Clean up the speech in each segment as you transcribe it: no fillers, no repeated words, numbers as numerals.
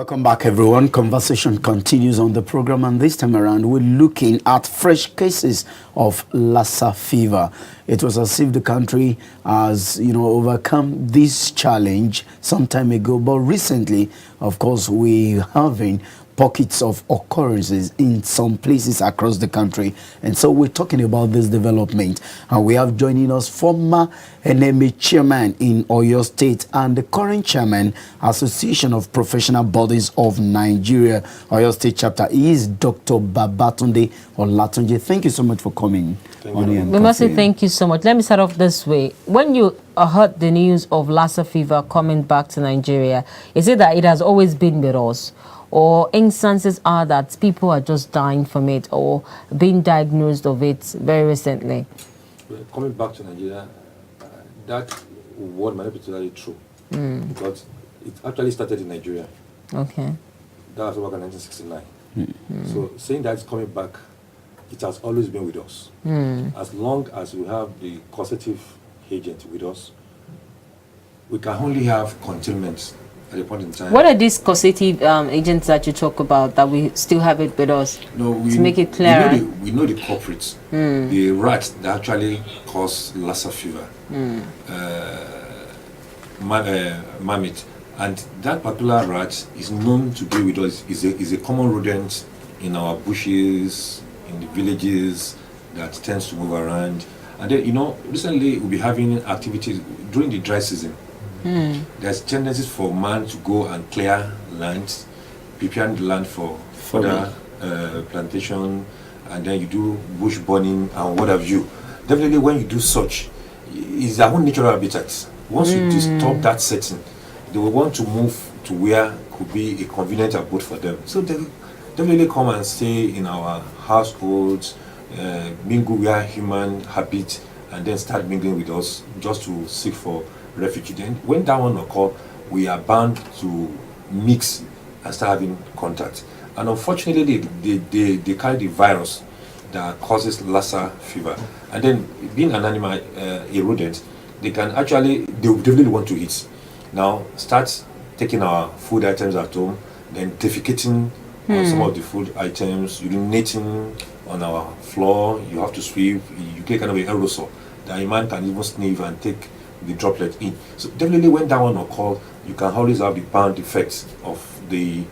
Welcome back, everyone. Conversation continues on the program, and this time around, we're looking at fresh cases of Lassa fever. It was as if the country has, overcome this challenge some time ago, but recently, of course, we're having pockets of occurrences in some places across the country. And so we're talking about this development. And we have joining us former NMA chairman in Oyo State and the current chairman, Association of Professional Bodies of Nigeria, Oyo State chapter. He is Dr. Babatunde Olatunji. Thank you so much for coming. We must say thank you so much. Let me start off this way. When you heard the news of Lassa fever coming back to Nigeria, is it that it has always been with us? Or instances are that people are just dying from it or being diagnosed of it very recently? Well, coming back to Nigeria, that word might not be totally true. Because it actually started in Nigeria. Okay. That was back in 1969. So saying that it's coming back, it has always been with us. As long as we have the causative agent with us, we can only have containment at a point in time. What are these causative agents that you talk about that we still have it with us? No, to make it clear. We know the culprits. The rats that actually cause Lassa fever. Marmot. And that particular rat is known to be with us, is a common rodent in our bushes, in the villages, that tends to move around. And then, recently we'll be having activities during the dry season. There's tendencies for man to go and clear land, preparing the land for further plantation, and then you do bush burning and what have you. Definitely when you do such, it's their own natural habitat. Once you disturb that setting, they will want to move to where could be a convenient abode for them. So they definitely come and stay in our households, mingle where human habit, and then start mingling with us just to seek for refuge. Then when that one occurs, we are bound to mix and start having contact. And unfortunately, they carry the virus that causes Lassa fever. And then being an animal, a rodent, they definitely want to eat. Now start taking our food items at home, then defecating on some of the food items, urinating on our floor. You have to sweep. You get kind of an aerosol that a man can even sniff and take the droplet in. So definitely when that one occurs, you can always have the bound effects of the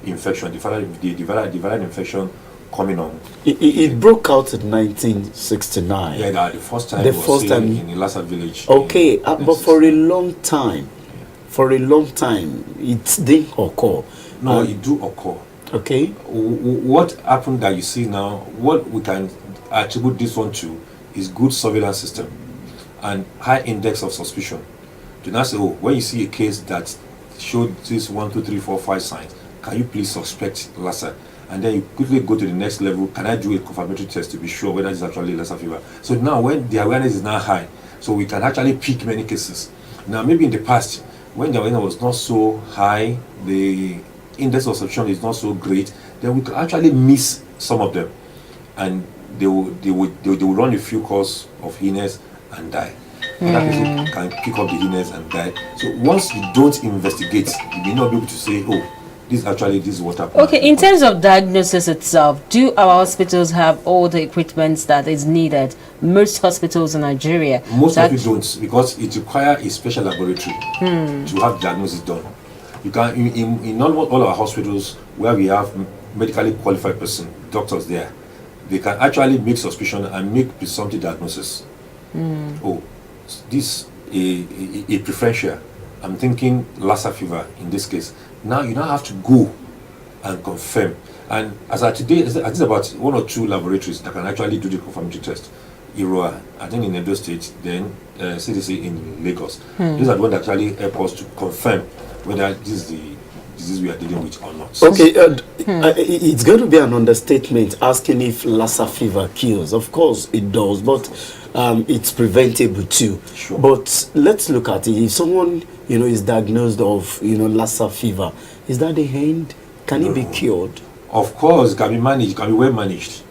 infection, the viral infection coming on. It broke out in 1969. Yeah, the first time in the Lassa village. Okay, but for a long time, it didn't occur. No, it do occur. Okay. What happened that you see now, what we can attribute this one to is good surveillance system and high index of suspicion. Do not say, when you see a case that showed this 1, 2, 3, 4, 5 signs, can you please suspect Lassa? And then you quickly go to the next level. Can I do a confirmatory test to be sure whether it's actually Lassa fever? So now when the awareness is now high, so we can actually pick many cases. Now maybe in the past, when the awareness was not so high, the index of suspicion is not so great, then we could actually miss some of them. And they will run a few course of illness and die. Other people can pick up the illness and die. So once you don't investigate, you may not be able to say, this is what happened. Okay, in terms of diagnosis itself, do our hospitals have all the equipment that is needed? Most hospitals in Nigeria. Most hospitals don't, because it requires a special laboratory to have diagnosis done. You can in all our hospitals where we have medically qualified person, doctors there, they can actually make suspicion and make presumptive diagnosis. This a preferential. I'm thinking Lassa fever in this case. Now you now have to go and confirm. And as of today, I think about 1 or 2 laboratories that can actually do the confirmatory test. IROA, I think in Edo State, then CDC in Lagos. These are the ones that actually help us to confirm whether this is the disease we are dealing with or not. Okay, it's going to be an understatement asking if Lassa fever kills. Of course it does, but it's preventable too. Sure. But let's look at it. If someone is diagnosed of Lassa fever, is that the end? Can it be cured? Of course, it can be managed. It can be well managed.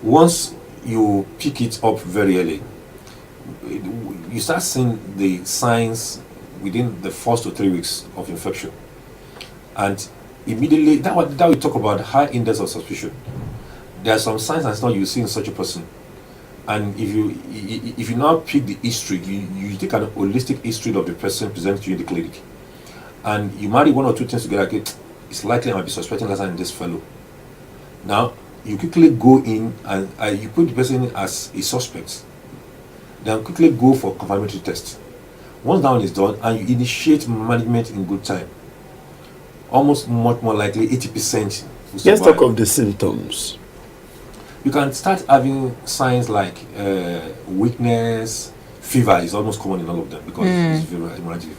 Once you pick it up very early, you start seeing the signs within the 1 to 3 weeks of infection. And immediately, that we talk about high index of suspicion. There are some signs and stuff you see in such a person. And if you now pick the history, you take an holistic history of the person presented to you in the clinic, and you marry one or two things together, okay, it's likely I might be suspecting Lassa in this fellow. Now, you quickly go in and you put the person as a suspect, then quickly go for confirmatory test. Once that one is done, and you initiate management in good time, almost much more likely 80%. Let's talk of the symptoms. You can start having signs like weakness, fever is almost common in all of them because it's fever, hemorrhagic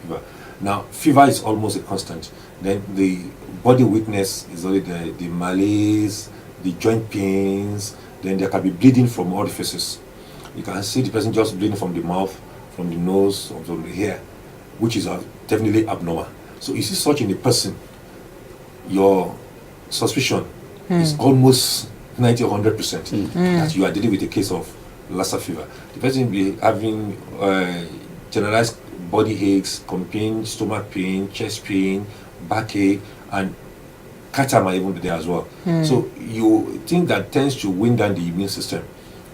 fever. Now, fever is almost a constant. Then the body weakness is only the malaise, the joint pains. Then there can be bleeding from orifices. You can see the person just bleeding from the mouth, from the nose, or from the hair, which is definitely abnormal. So you see such in a person, your suspicion is almost 90 or 100% that you are dealing with a case of Lassa fever. The person will be having generalized body aches, pain, stomach pain, chest pain, backache, and catarrh might even be there as well. So you think that tends to wind down the immune system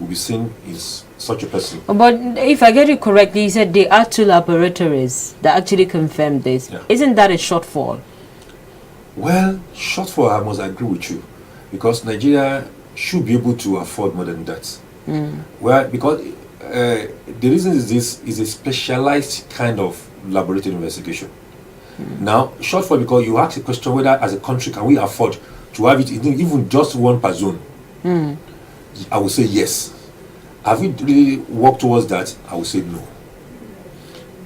will be seen is such a person. But if I get it correctly, you said there are 2 laboratories that actually confirmed this. Yeah. Isn't that a shortfall? Well, shortfall, I must agree with you, because Nigeria should be able to afford more than that. Well, because the reason is this is a specialized kind of laboratory investigation. Now, shortfall because you ask a question whether as a country can we afford to have it even just one per zone. I would say yes. Have we really worked towards that? I would say no.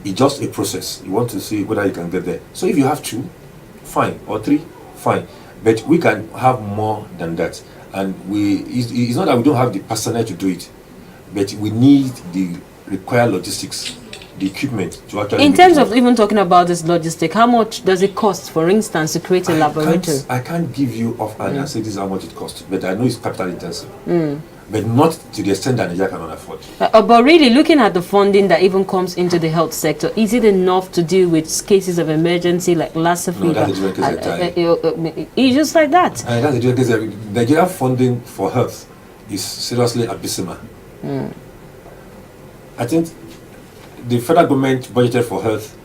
It's just a process. You want to see whether you can get there. So if you have 2, fine, or 3, fine. But we can have more than that. And it's not that we don't have the personnel to do it, but we need the required logistics, the equipment to actually. In terms of even talking about this logistic, how much does it cost, for instance, to create a laboratory? I can't give you offhand and say this is how much it costs, but I know it's capital intensive. But not to the extent that Nigeria cannot afford. But really, looking at the funding that even comes into the health sector, is it enough to deal with cases of emergency like Lassa fever? No, that's a different case entirely. It's just like that. That's a different case. Nigeria funding for health is seriously abysmal. I think the federal government budgeted for health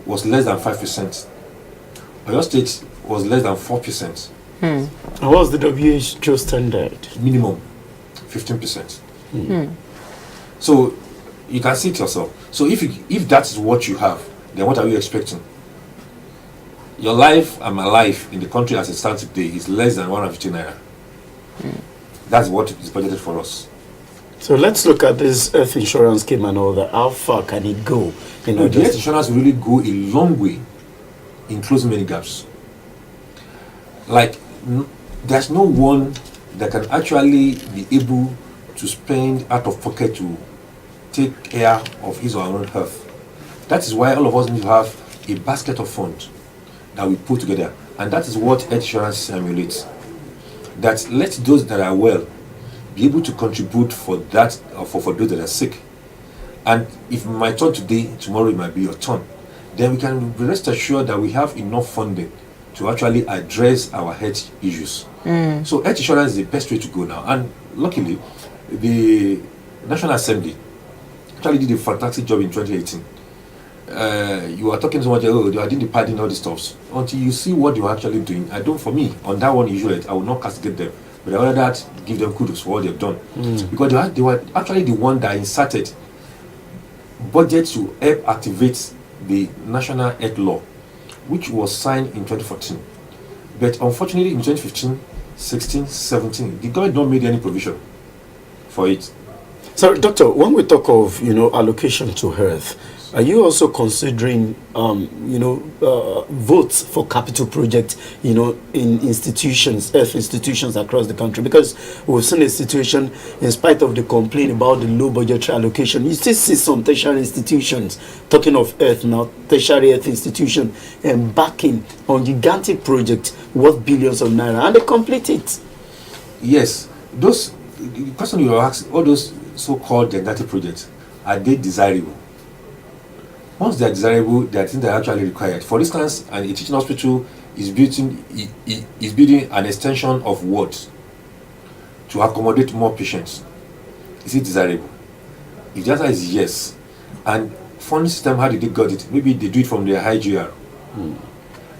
was less than 5%. Oyo State was less than 4%. And what's the WHO standard? Minimum 15%. So you can see it yourself. So if that is what you have, then what are you expecting? Your life and my life in the country as it stands today is less than 150 naira. That's what is budgeted for us. So let's look at this health insurance scheme and all that. How far can it go? The health insurance will really go a long way in closing many gaps. Like, there's no one that can actually be able to spend out of pocket to take care of his or her own health. That is why all of us need to have a basket of funds that we put together. And that is what health insurance simulates. That let those that are well be able to contribute for that, for those that are sick. And if my turn today, tomorrow it might be your turn. Then we can rest assured that we have enough funding to actually address our health issues. So health insurance is the best way to go now. And luckily, the National Assembly actually did a fantastic job in 2018. You are talking so much, oh, they are doing the padding, all these stuff. Until you see what you are actually doing, for me, on that one issue, I will not castigate them. But other that, give them kudos for what they've done. Because they were actually the one that inserted budget to help activate the National Health Law, which was signed in 2014. But unfortunately, in 2015, 16, 17, the government don't make any provision for it. So, Doctor, when we talk of, allocation to health, are you also considering, votes for capital projects, in institutions, health institutions across the country? Because we've seen a situation, in spite of the complaint about the low budgetary allocation, you still see some tertiary institutions, talking of health now, tertiary health institution, embarking on gigantic projects worth billions of naira, and they complete it. Yes, the question you asked, all those so-called gigantic projects, are they desirable? Once they are desirable, they are things that are actually required. For instance, a teaching hospital is building an extension of wards to accommodate more patients. Is it desirable? If the answer is yes, and funding system, how did they got it? Maybe they do it from their high GR.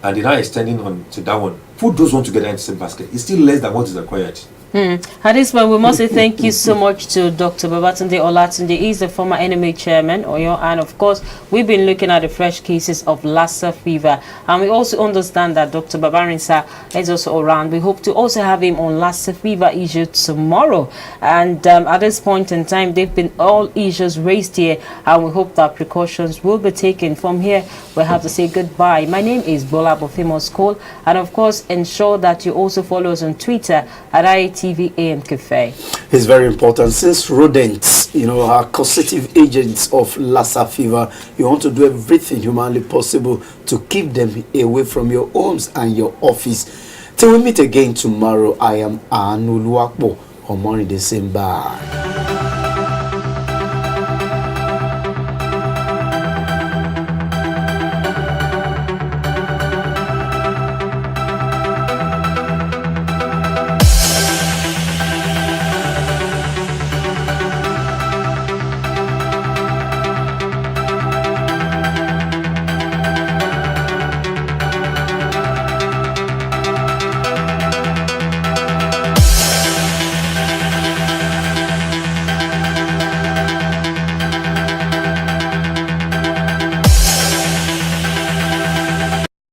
And they're now extending on to that one. Put those one together in the same basket. It's still less than what is required. At this point, we must say thank you so much to Dr. Babatunde Olatunde. He's the former NMA chairman, and of course, we've been looking at the fresh cases of Lassa fever. And we also understand that Dr. Babarinsa is also around. We hope to also have him on Lassa fever issue tomorrow. And at this point in time, they've been all issues raised here, and we hope that precautions will be taken. From here, we have to say goodbye. My name is Bola Bofimos Cole, and of course, ensure that you also follow us on Twitter at ITV AM Cafe. It's very important, since rodents, are causative agents of Lassa fever. You want to do everything humanly possible to keep them away from your homes and your office. Till we meet again tomorrow, I am Anuluakbo. On morning the same bar.